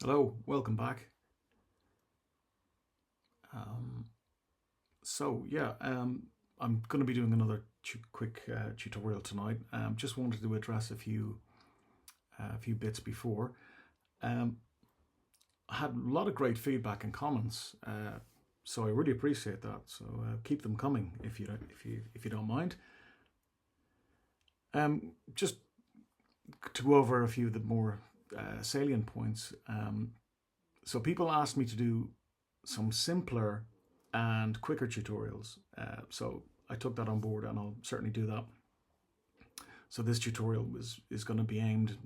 Hello, welcome back. Um, so I'm going to be doing another quick tutorial tonight. Just wanted to address a few bits before. Um, I had a lot of great feedback and comments, so I really appreciate that. So keep them coming if you don't mind. Just to go over a few of the more salient points. So people asked me to do some simpler and quicker tutorials. So I took that on board and I'll certainly do that. So this tutorial is going to be aimed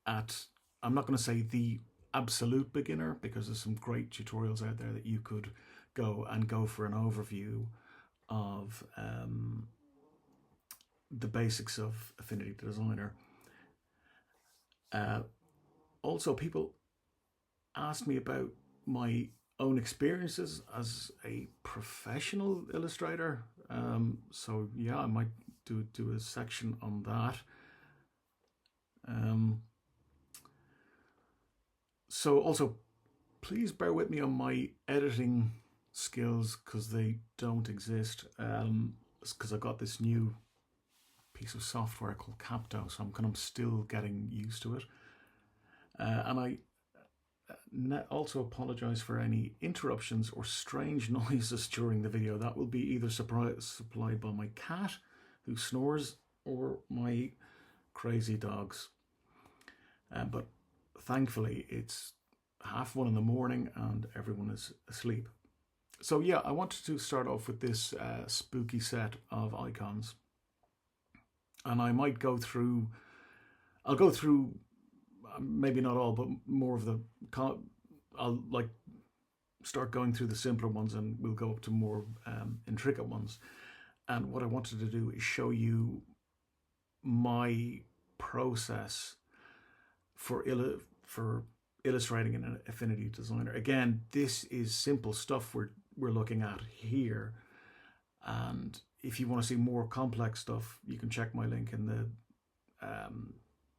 at, I'm not going to say the absolute beginner, because there's some great tutorials out there that you could go for an overview of the basics of Affinity Designer. Uh, Also, people asked me about my own experiences as a professional illustrator. So yeah, I might do a section on that. Um, so also, please bear with me on my editing skills because they don't exist. Because I got this new piece of software called Capto, so I'm kind of still getting used to it. And I also apologize for any interruptions or strange noises during the video. That will be either supplied by my cat, who snores, or my crazy dogs. But thankfully, it's 1:30 in the morning and everyone is asleep. So yeah, I wanted to start off with this spooky set of icons, and I might go through. I'll go through maybe not all, but more of the. I'll like start going through the simpler ones, and we'll go up to more intricate ones. And what I wanted to do is show you my process for illustrating in an Affinity Designer. Again, this is simple stuff we're looking at here, and if you want to see more complex stuff, you can check my link in the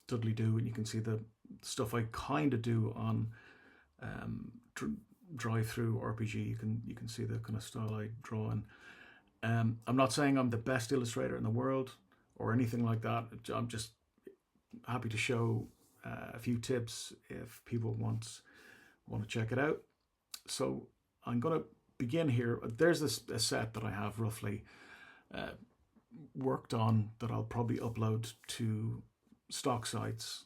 Dudley Do, and you can see the stuff I kind of do on drive through RPG. You can see the kind of style I draw in. I'm not saying I'm the best illustrator in the world or anything like that. I'm just happy to show a few tips if people want to check it out. So I'm going to begin here. There's a set that I have roughly uh, worked on that I'll probably upload to stock sites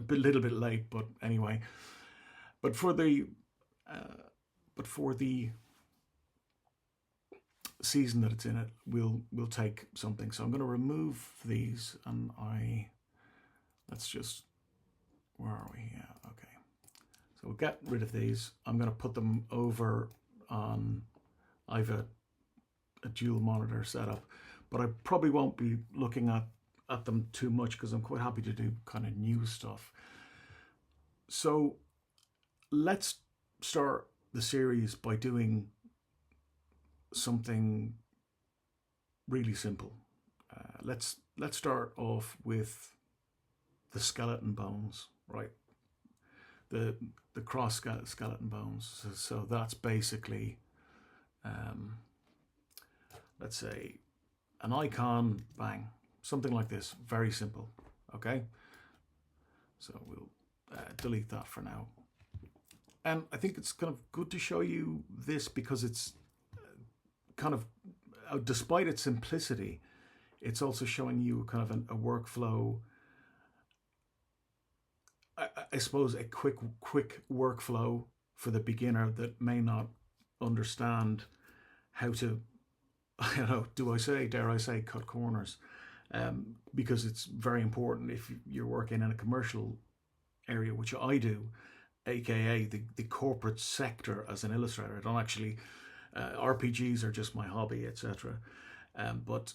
little bit late, but anyway. But for the uh, but for the season that it's in, it we'll take something. So I'm going to remove these, and let's just, where are we? Yeah, okay. So we'll get rid of these. I'm going to put them over on. I've a dual monitor setup, but I probably won't be looking at them too much because I'm quite happy to do kind of new stuff. So let's start the series by doing something really simple. Let's start off with the skeleton bones, right? The the cross skeleton bones. So that's basically, um, let's say, an icon, bang, something like this, very simple. Okay, so we'll delete that for now. And I think it's kind of good to show you this because it's kind of, despite its simplicity, it's also showing you kind of a workflow. I suppose a quick workflow for the beginner that may not understand how to, do I say, dare I say, cut corners, because it's very important if you're working in a commercial area, which I do, aka the corporate sector as an illustrator. I don't actually, RPGs are just my hobby, etc. But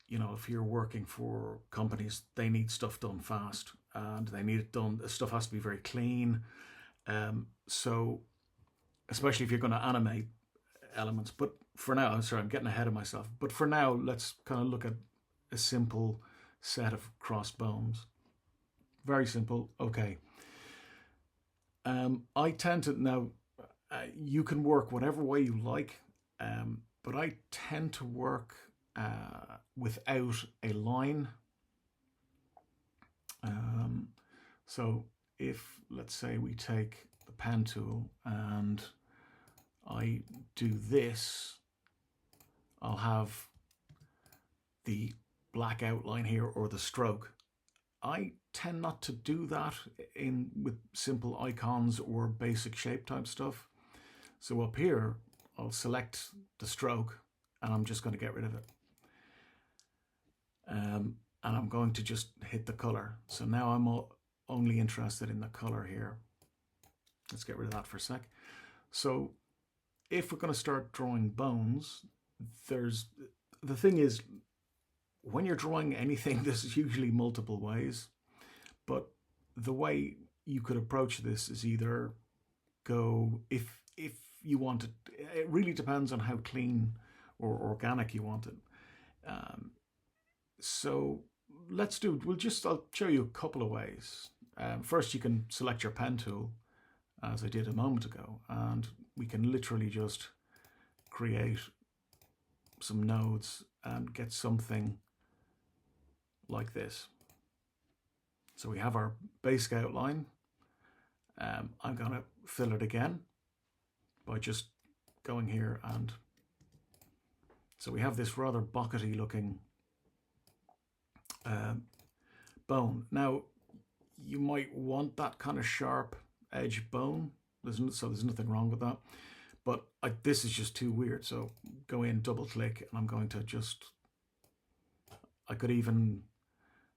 if you're working for companies, they need stuff done fast, and they need it done. Stuff has to be very clean. So, especially if you're going to animate elements. But for now, sorry, I'm getting ahead of myself. But for now, let's kind of look at a simple set of crossbones. Very simple. Okay. I tend to now. You can work whatever way you like, but I tend to work without a line. Um, so if, let's say, we take the pen tool and I do this, I'll have the black outline here or the stroke. I tend not to do that in with simple icons or basic shape type stuff. So up here, I'll select the stroke and I'm just going to get rid of it. And I'm going to just hit the color. So now I'm only interested in the color here. Let's get rid of that for a sec. So if we're going to start drawing bones, the thing is, when you're drawing anything, there's usually multiple ways. But the way you could approach this is either go, if you want it really depends on how clean or organic you want it. So I'll show you a couple of ways. First, you can select your pen tool, as I did a moment ago, and we can literally just create some nodes and get something like this. So we have our basic outline. I'm going to fill it again by just going here, and so we have this rather buckety looking bone. Now you might want that kind of sharp edge bone, so there's nothing wrong with that, but this is just too weird. So go in, double click, and I'm going to just, I could even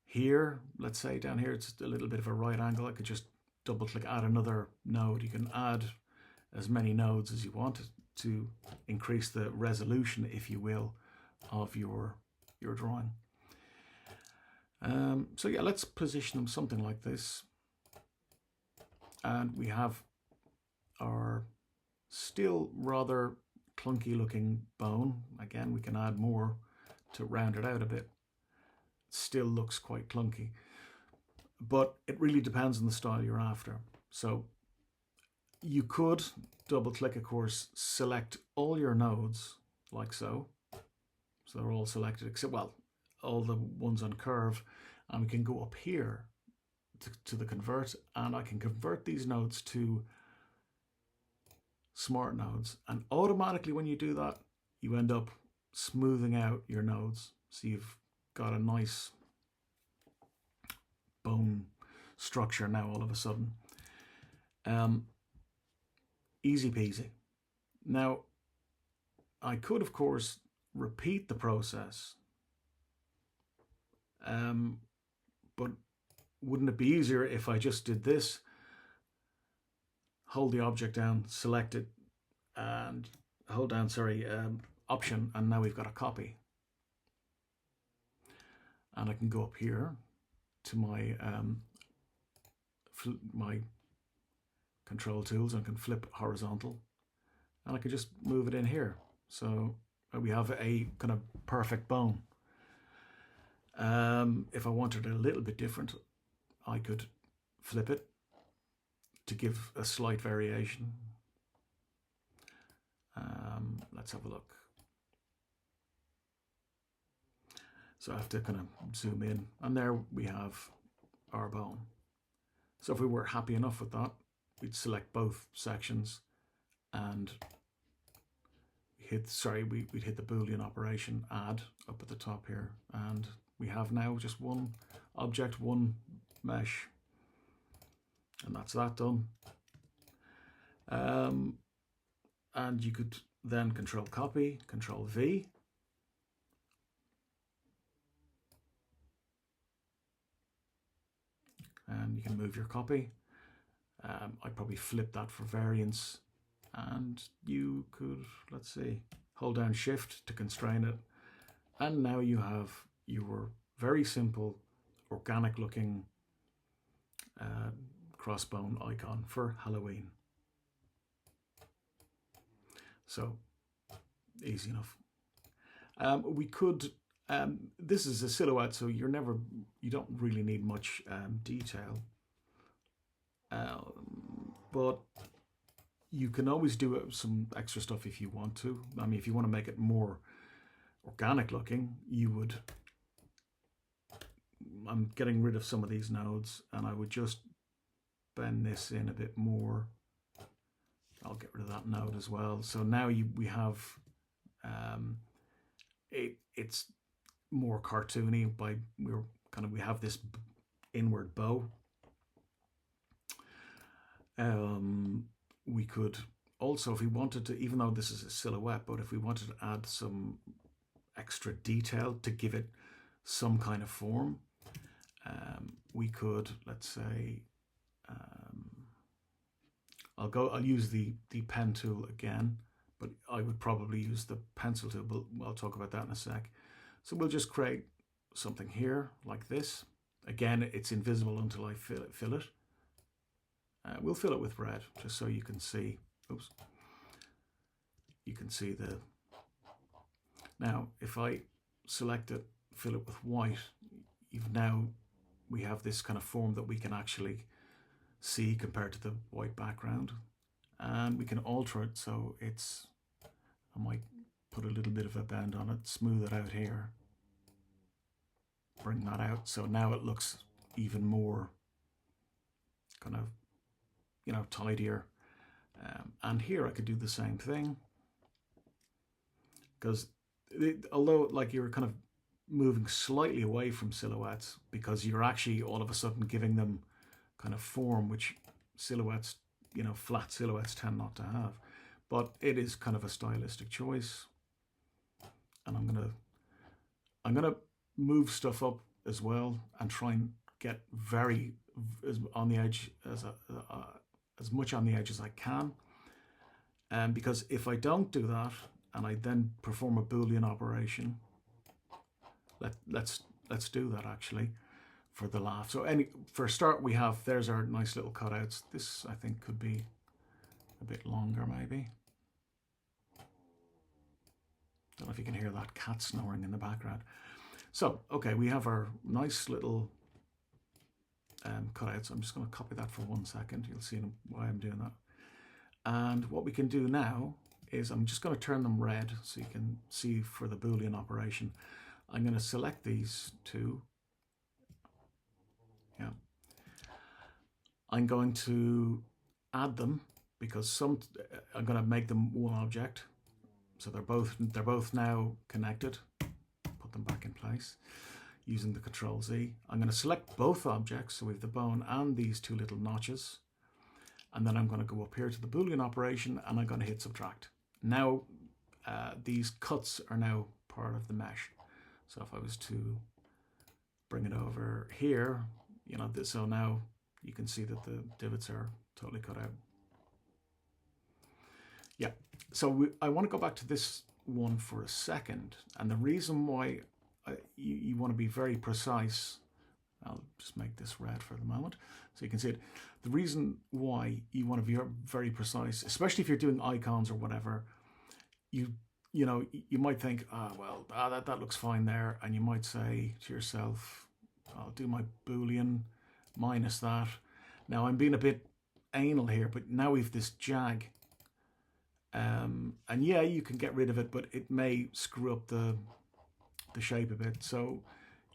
here, let's say down here it's a little bit of a right angle, I could just double click, add another node. You can add as many nodes as you want to increase the resolution, if you will, of your drawing. So yeah, let's position them something like this. And we have our still rather clunky looking bone. Again, we can add more to round it out a bit. Still looks quite clunky, but it really depends on the style you're after. So you could double click, of course, select all your nodes like so. So they're all selected except, well, all the ones on curve, and we can go up here to the convert, and I can convert these nodes to smart nodes, and automatically when you do that, you end up smoothing out your nodes, so you've got a nice bone structure now all of a sudden. Easy peasy. Now I could, of course, repeat the process, but wouldn't it be easier if I just did this, hold the object down, select it, and hold down, Option, and now we've got a copy. And I can go up here to my my control tools, and I can flip horizontal, and I can just move it in here. So we have a kind of perfect bone. If I wanted it a little bit different, I could flip it to give a slight variation. Let's have a look. So I have to kind of zoom in, and there we have our bone. So if we were happy enough with that, we'd select both sections and we'd hit the Boolean operation, add, up at the top here, and we have now just one object, one mesh, and that's that done. And you could then control copy, control V, and you can move your copy. I'd probably flip that for variance, and you could, let's see, hold down Shift to constrain it, and now you have your very simple, organic looking crossbone icon for Halloween. So easy enough. We could This is a silhouette, so you don't really need much detail. But you can always do some extra stuff if you want to. I mean, if you want to make it more organic looking, you would. I'm getting rid of some of these nodes, and I would just bend this in a bit more. I'll get rid of that node as well. So now we have it's more cartoony. We have this inward bow. We could also, if we wanted to, even though this is a silhouette, but if we wanted to add some extra detail to give it some kind of form, we could, let's say, I'll use the pen tool again, but I would probably use the pencil tool, but I'll talk about that in a sec. So we'll just create something here like this. Again, it's invisible until I fill it. We'll fill it with red, just so you can see. Oops. You can see the. Now, if I select it, fill it with white, we have this kind of form that we can actually see compared to the white background, and we can alter it so it's. I might put a little bit of a bend on it, smooth it out here, bring that out, so now it looks even more kind of, tidier. And here I could do the same thing, because although like you're kind of moving slightly away from silhouettes, because you're actually all of a sudden giving them kind of form, which silhouettes, flat silhouettes tend not to have. But it is kind of a stylistic choice. And I'm gonna move stuff up as well and try and get very on the edge as much on the edge as I can. Because if I don't do that and I then perform a Boolean operation, let's do that actually for the laugh. So for a start, there's our nice little cutouts. This I think could be a bit longer maybe. Don't know if you can hear that cat snoring in the background. So, okay, we have our nice little cutouts. I'm just going to copy that for 1 second. You'll see why I'm doing that. And what we can do now is I'm just going to turn them red so you can see for the Boolean operation. I'm going to select these two. Yeah. I'm going to add them because I'm going to make them one object. So they're both now connected. Put them back in place using the Control-Z. I'm going to select both objects, so we have the bone and these two little notches. And then I'm going to go up here to the Boolean operation and I'm going to hit subtract. Now these cuts are now part of the mesh. So if I was to bring it over here, so now you can see that the divots are totally cut out. Yeah, so I want to go back to this one for a second. And the reason why you want to be very precise, I'll just make this red for the moment so you can see it. The reason why you want to be very precise, especially if you're doing icons or whatever, you might think, that looks fine there. And you might say to yourself, I'll do my Boolean minus that. Now I'm being a bit anal here, but now we have this jag. And yeah, you can get rid of it, but it may screw up the shape a bit. So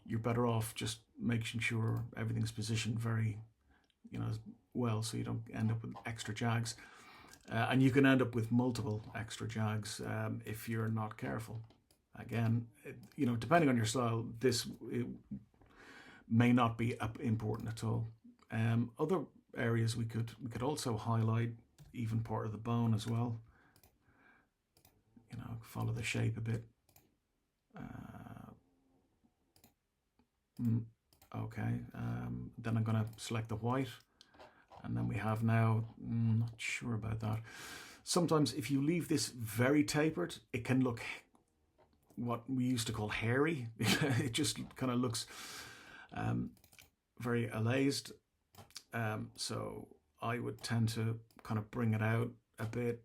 you're better off just making sure everything's positioned very, well, so you don't end up with extra jags. And you can end up with multiple extra jags if you're not careful. Again, depending on your style, it may not be important at all. Other areas we could also highlight even part of the bone as well. Follow the shape a bit. Okay, then I'm going to select the white, and then we have now, not sure about that. Sometimes if you leave this very tapered, it can look what we used to call hairy. It just kind of looks very alazed. So I would tend to kind of bring it out a bit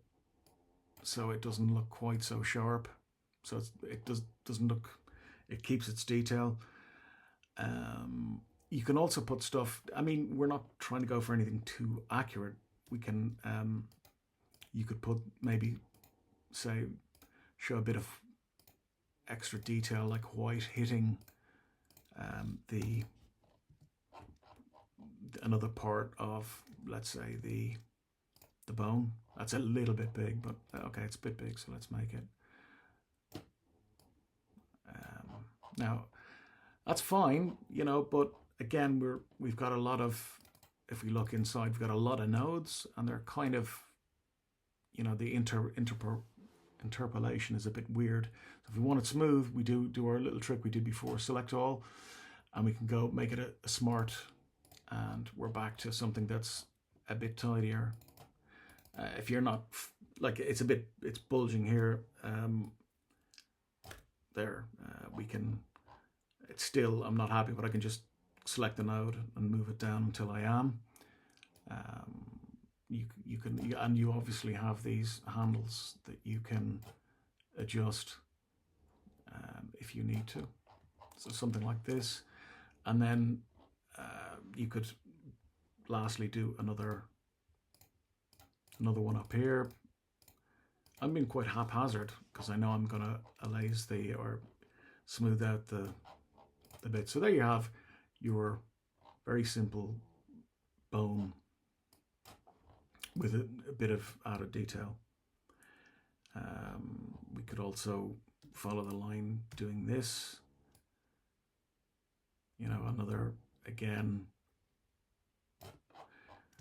so it doesn't look quite so sharp. So it doesn't look It keeps its detail. You can also put stuff. I mean, we're not trying to go for anything too accurate. We can. You could put maybe, say, show a bit of extra detail like white hitting the another part of, let's say, the bone. That's a little bit big, but okay, it's a bit big, so let's make it. Now, that's fine, you know, but again, we've got a lot of, if we look inside, we've got a lot of nodes, and they're kind of, you know, the interpolation is a bit weird. So if we want it smooth, we do our little trick we did before, select all, and we can go make it a smart, and we're back to something that's a bit tidier. If you're not, like, it's bulging here, there, we can, it's still, I'm not happy, but I can just select the node and move it down until I am. You can, and you obviously have these handles that you can adjust if you need to. So something like this, and then you could lastly do another one up here. I'm being quite haphazard because I know I'm going to allaze or smooth out the bit. So there you have your very simple bone with a bit of added detail. We could also follow the line doing this. You know, another, again,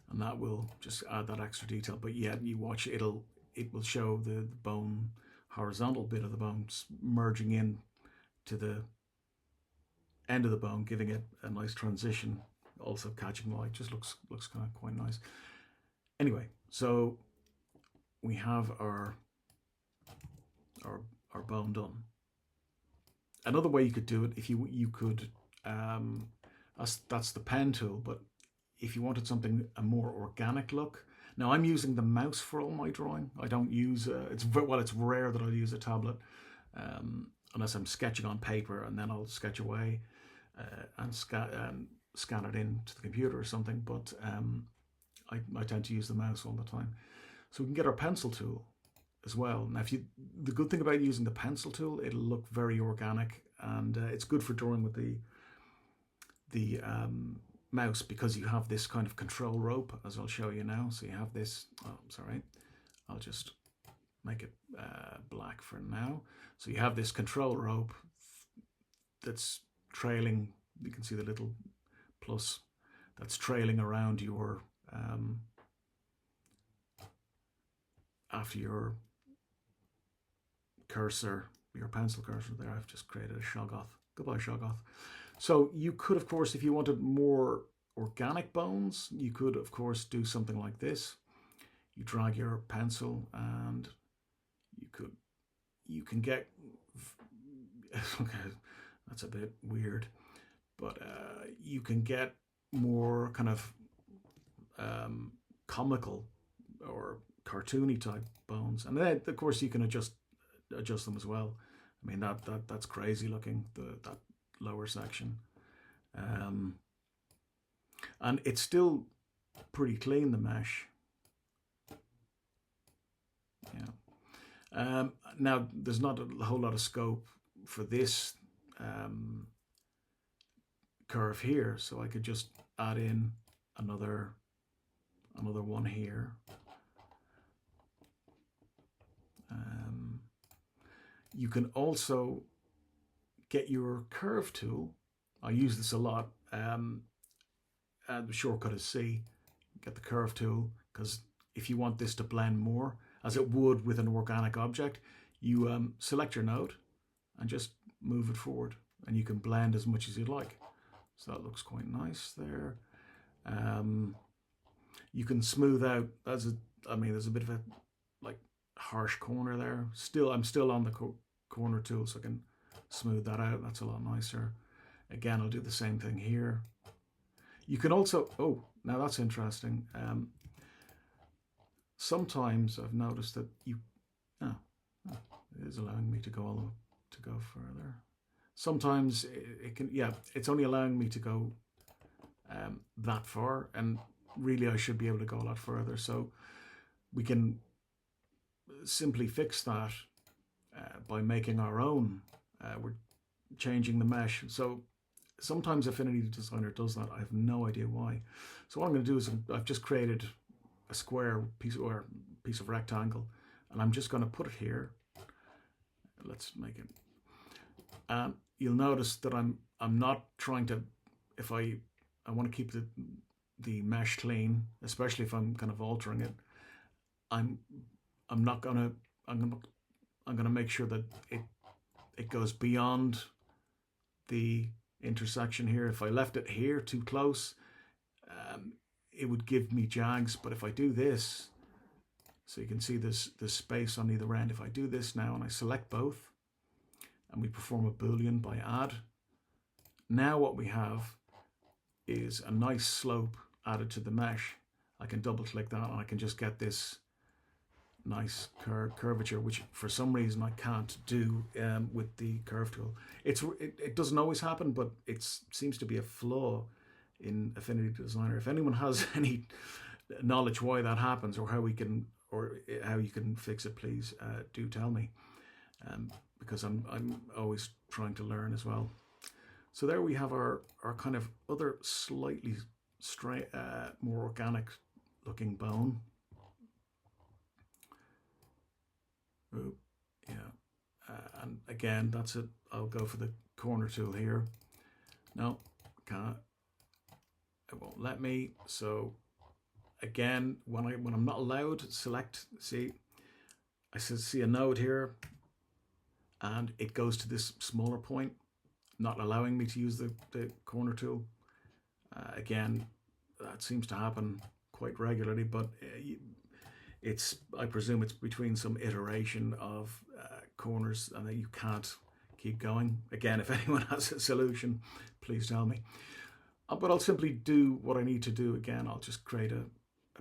and that will just add that extra detail. But yet you watch, it will show the bone, horizontal bit of the bone merging in to the end of the bone, giving it a nice transition, also catching light. Just looks kind of quite nice. Anyway, so we have our bone done. Another way you could do it, if you could, that's the pen tool, but if you wanted something, a more organic look. Now I'm using the mouse for all my drawing. I don't use, it's rare that I'll use a tablet, unless I'm sketching on paper, and then I'll sketch away and scan it into the computer or something, but I tend to use the mouse all the time. So we can get our pencil tool as well. Now, the good thing about using the pencil tool, it'll look very organic, and it's good for drawing with the mouse, because you have this kind of control rope, as I'll show you now. So you have this, oh, sorry, I'll just make it black for now. So you have this control rope that's trailing, you can see the little plus that's trailing around your, after your cursor, your pencil cursor there. I've just created a Shoggoth. Goodbye, Shoggoth. So you could, of course, if you wanted more organic bones, you could, of course, do something like this. You drag your pencil, and you can get, okay, that's a bit weird, but you can get more kind of comical or cartoony type bones, and then of course you can adjust them as well. I mean, that's crazy looking, that lower section, and it's still pretty clean, the mesh. Yeah. Now there's not a whole lot of scope for this curve here, so I could just add in another one here. You can also get your curve tool. I use this a lot. And the shortcut is C. Get the curve tool, because if you want this to blend more, as it would with an organic object, you select your node and just move it forward, and you can blend as much as you'd like. So that looks quite nice there. You can smooth out. There's a bit of a like harsh corner there. I'm still on the corner tool, so I can smooth that out. That's a lot nicer. Again, I'll do the same thing here. You can also, oh, now that's interesting. Sometimes I've noticed that it is allowing me to go further. sometimes it can, yeah, it's only allowing me to go that far, and really I should be able to go a lot further. So we can simply fix that by making our own. We're changing the mesh. So sometimes Affinity Designer does that. I have no idea why. So what I'm going to do is I've just created a square piece of rectangle, and I'm just going to put it here. Let's make it. And you'll notice that I'm not trying to, if I want to keep the mesh clean, especially if I'm kind of altering it. I'm not gonna I'm gonna make sure that it goes beyond the intersection here. If I left it here too close, it would give me jags. But if I do this, so you can see this space on either end. If I do this now and I select both, and we perform a boolean by add, now what we have is a nice slope added to the mesh. I can double click that and I can just get this nice curvature, which for some reason I can't do with the curve tool. It doesn't always happen, but it seems to be a flaw in Affinity Designer. If anyone has any knowledge why that happens, or how you can fix it, please do tell me, because I'm always trying to learn as well. So there we have our kind of other slightly more organic looking bone. Oh, yeah. And again, that's it. I'll go for the corner tool here. No, can't. It won't let me. So again, when I'm not allowed, select. See, I see a node here, and it goes to this smaller point, not allowing me to use the corner tool. Again, that seems to happen quite regularly, but I presume it's between some iteration of corners, and that you can't keep going. Again, if anyone has a solution, please tell me. But I'll simply do what I need to do. Again, I'll just create a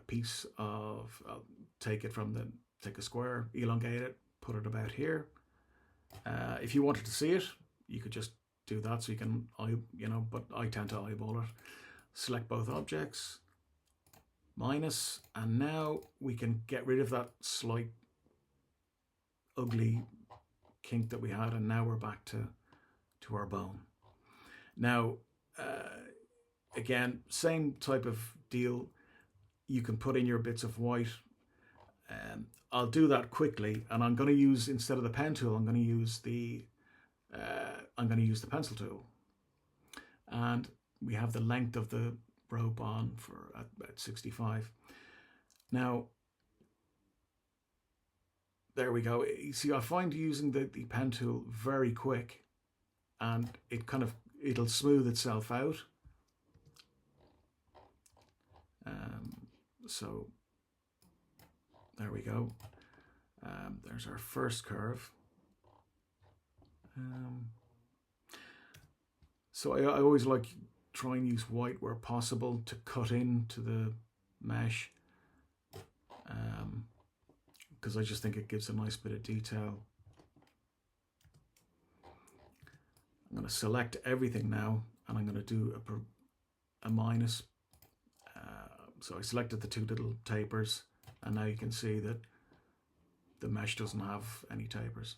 piece of, I'll take a square, elongate it, put it about here. If you wanted to see it, you could just do that, so you can, but I tend to eyeball it. Select both objects, minus, and now we can get rid of that slight ugly kink that we had, and now we're back to our bone. Now, again, same type of deal. You can put in your bits of white. I'll do that quickly, and I'm going to use, instead of the pen tool, I'm going to use the pencil tool. And we have the length of the rope on for at 65. Now, there we go. You see, I find using the pen tool very quick, and it'll smooth itself out. So there we go. There's our first curve. So I always like try and use white where possible to cut into the mesh, because I just think it gives a nice bit of detail. I'm going to select everything now, and I'm going to do a minus. So I selected the two little tapers, and now you can see that the mesh doesn't have any tapers.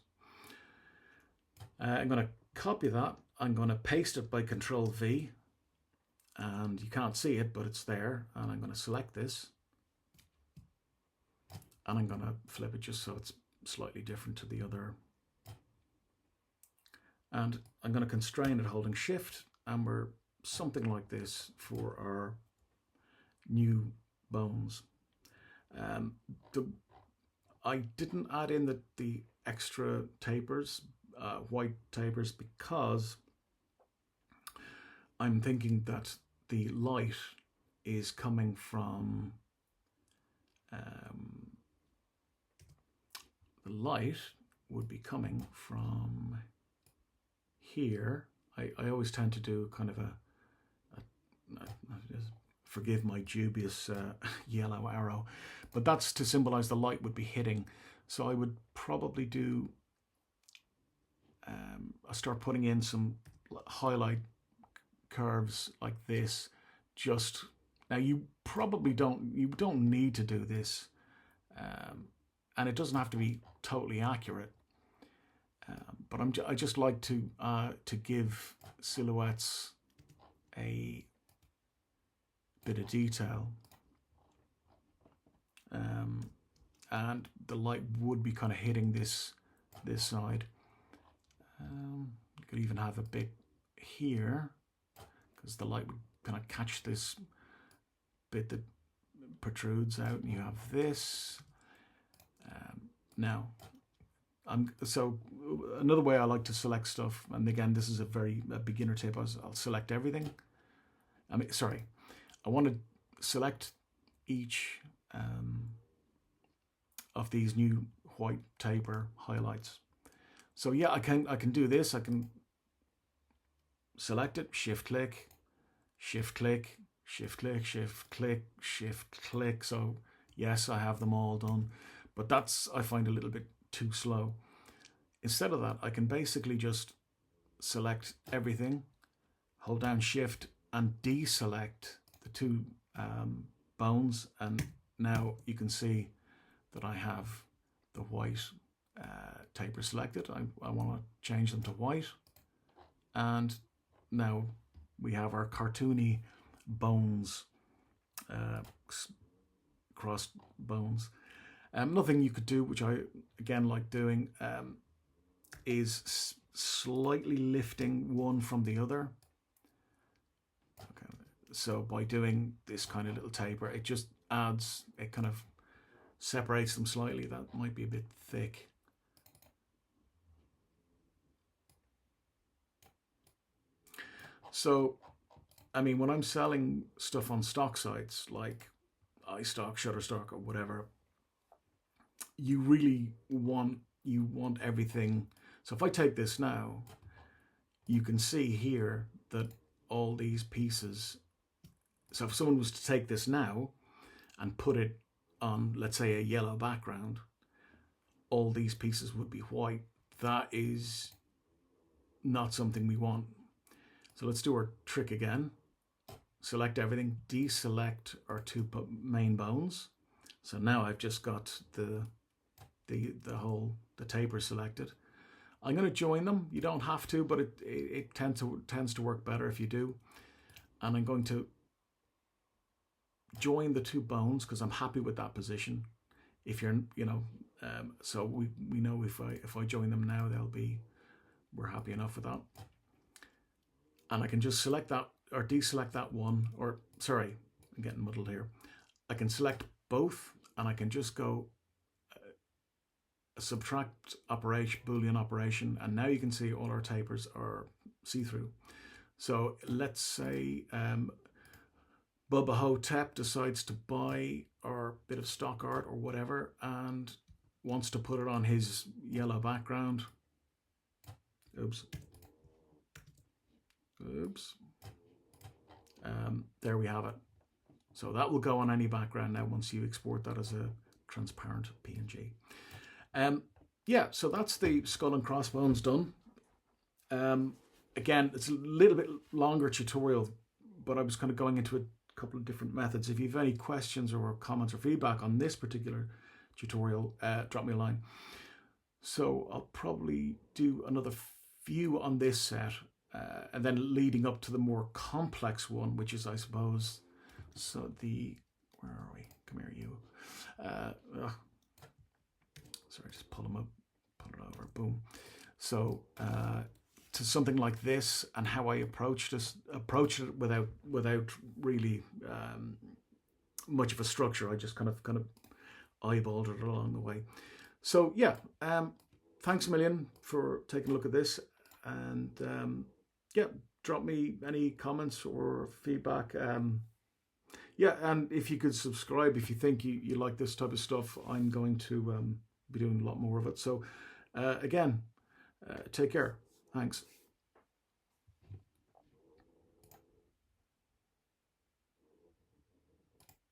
I'm going to copy that. I'm going to paste it by Control V, and you can't see it, but it's there. And I'm going to select this, and I'm going to flip it just so it's slightly different to the other. And I'm going to constrain it holding Shift, and we're something like this for our new bones. I didn't add in the extra tapers, white tapers, because I'm thinking that the light is coming from the light would be coming from here. I always tend to do kind of forgive my dubious yellow arrow, but that's to symbolize the light would be hitting. So I would probably do I start putting in some highlight curves like this. Just now, you probably don't need to do this, and it doesn't have to be totally accurate. But I just like to give silhouettes a bit of detail, and the light would be kind of hitting this side. You could even have a bit here because the light would kind of catch this bit that protrudes out, and you have this. Now, so another way I like to select stuff, and again, this is a beginner tip. I'll select everything. I want to select each of these new white taper highlights. So yeah, I can do this. I can select it, shift click, shift click, shift click, shift click, shift click. So yes, I have them all done, but I find a little bit too slow. Instead of that, I can basically just select everything, hold down shift and deselect the two bones, and now you can see that I have the white taper selected. I want to change them to white, and now we have our cartoony bones, crossed bones. Nothing you could do, which I again like doing, is slightly lifting one from the other. Okay, so by doing this kind of little taper, it just adds, it kind of separates them slightly. That might be a bit thick. So, I mean, when I'm selling stuff on stock sites like iStock, Shutterstock, or whatever, you really want everything. So if I take this now, you can see here that all these pieces. So if someone was to take this now and put it on, let's say, a yellow background, all these pieces would be white. That is not something we want. So let's do our trick again. Select everything, deselect our two main bones. So now I've just got the taper selected. I'm going to join them. You don't have to, but it tends to work better if you do. And I'm going to join the two bones because I'm happy with that position. If you're, so we know if I join them now, we're happy enough with that. And I can just select that or deselect that one, or sorry, I'm getting muddled here. I can select both, and I can just go a subtract operation, Boolean operation, and now you can see all our tapers are see-through. So let's say Bubba Hotep decides to buy our bit of stock art or whatever and wants to put it on his yellow background. Oops. There we have it. So that will go on any background now once you export that as a transparent PNG. Yeah, so that's the skull and crossbones done. Again, it's a little bit longer tutorial, but I was kind of going into a couple of different methods. If you have any questions or comments or feedback on this particular tutorial, drop me a line. So I'll probably do another few on this set, and then leading up to the more complex one, which is, I suppose, so where are we? Come here, you. Sorry, just pull them up, pull it over, boom. So to something like this, and how I approach it without really much of a structure. I just kind of eyeballed it along the way. So yeah, thanks a million for taking a look at this, and yeah, drop me any comments or feedback. Yeah, and if you could subscribe if you think you like this type of stuff, I'm going to be doing a lot more of it. So again, take care. Thanks.